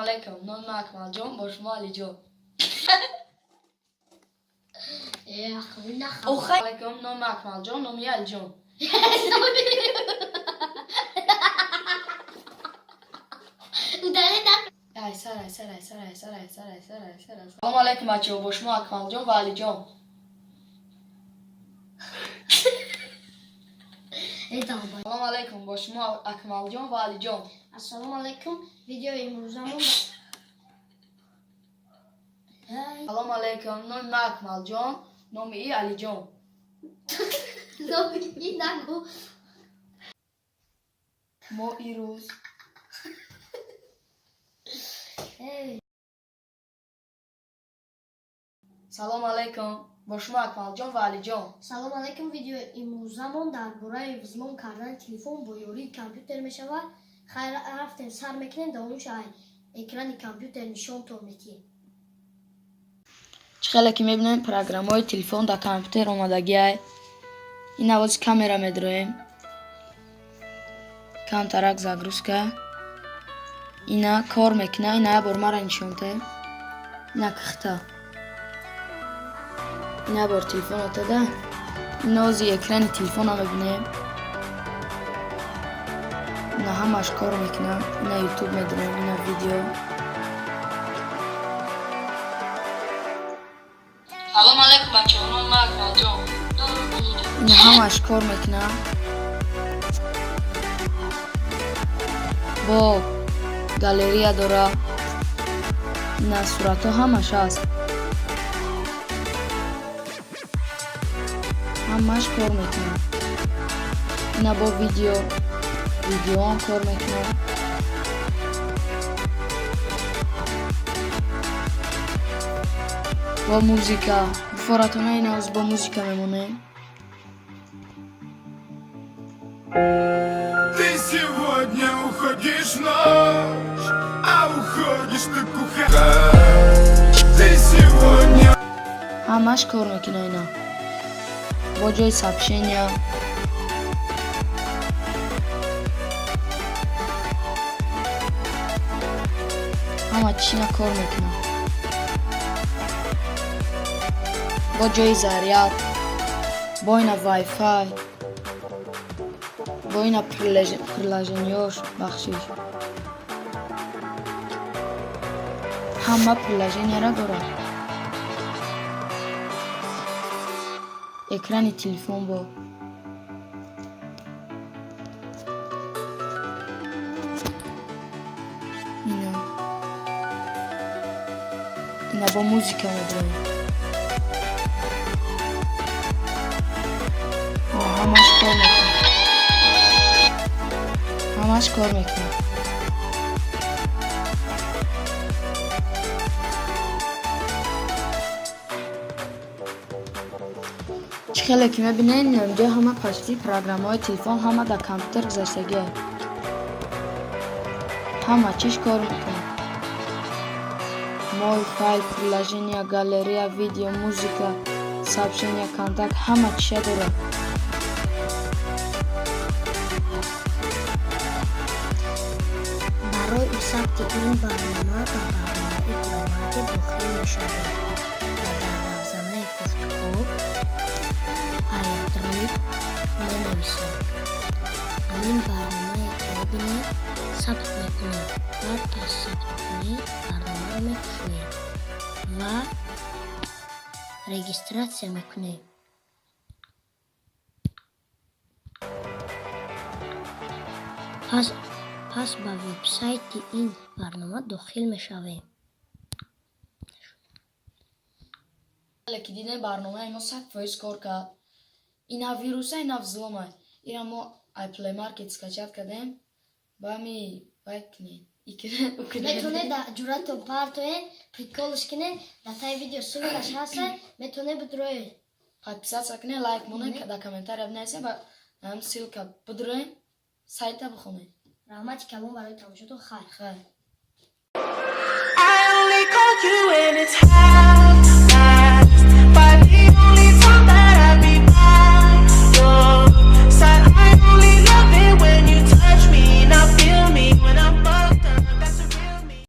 علیکم نام اکمل جان با شما علی جان علیکم نام اکمل جان نامی علی جان سلام علیکم بچه با شما اکمل جان و علی جان سلام علیکم با شما اکمل جان و علی جان السلام علیکم ویدیو امروزمون سلام علیکم نام اکمل جان نامی علی جان نامی نگو ما ایروز سلام علیکم با شما اکمل جان و علی جان سلام علیکم ویدیو امروزمون درباره وزمون کردن تلفن با یوری کامپیوتر میشود خیر رفتن سر میکنین دانوش اکران کامپیوتر نشونتون میدیم چخیلی که میبینیم پروگرام های تلفن در کامپیوتر آمادگی های این نواز کامera میدرویم کامترک زاگروسکا اینا کار میکنه اینا بار مرا نشونته اینا کخته اینا بار تلفن آتده اینا وزی اکران تلفن ها میبینیم اینا همش کار میکنه اینا یوتیوب میدرویم اینا ویدیو سلام علیکم بچه ها نام اکمل جان اینا همش کار میکنه با گالری داره اینا صورت ها همش هست همش کار میکنه اینا با ویدیو هم کار میکنه با موزیکا بفارتونه اینا از با موزیکا میمونه Ты сегодня уходишь в ночь, а уходишь ты кухарка. Ты сегодня... همش کار میکنه اینا با جای سابشینیا همه چینا کار میکنه با جای زریات با اینا وای فای با اینا پرلاژنیاش بخشیش همه پرلاژنیا را داره اکران تلفن با اینا با موزیکا میدونیم همش کار میکنه خیلی که میبینین اینجا همه پشتی پروگرام های تلفن همه در کامپیوتر گذاشتگی همه چیش کار میکنه مال فایل پرلاژنیا گالری ویدیو موزیکا سابشنیا کانتاکت همه چیش داره برای ثبت این برنامه و برنامه اطلاعات داخل میشود و در لحظه گفتگو ایدرویب بنویسید. این برنامه که ببینید ثبت میکنید و تا ثبت کنید برنامه میخونید و رجیستراسیون میکنید. پس به وبسایت این برنامه داخل میشویم. که دیدن برنامه ما 100% کار کرد اینا ویروسه اینا взломай اینا ما پلی مارکت скачать کردیم با می بکنید میتونه در جورت پارتوه приколش کنه در تای ویدیو ссылкаш هست میتونه بدروه подписаться کنه лайк مونه در комментариев внесем و هم ссылка بدرویم سایت بخونه رحمت کمون برای تماشاتون خیر خیر I only call you when it's high.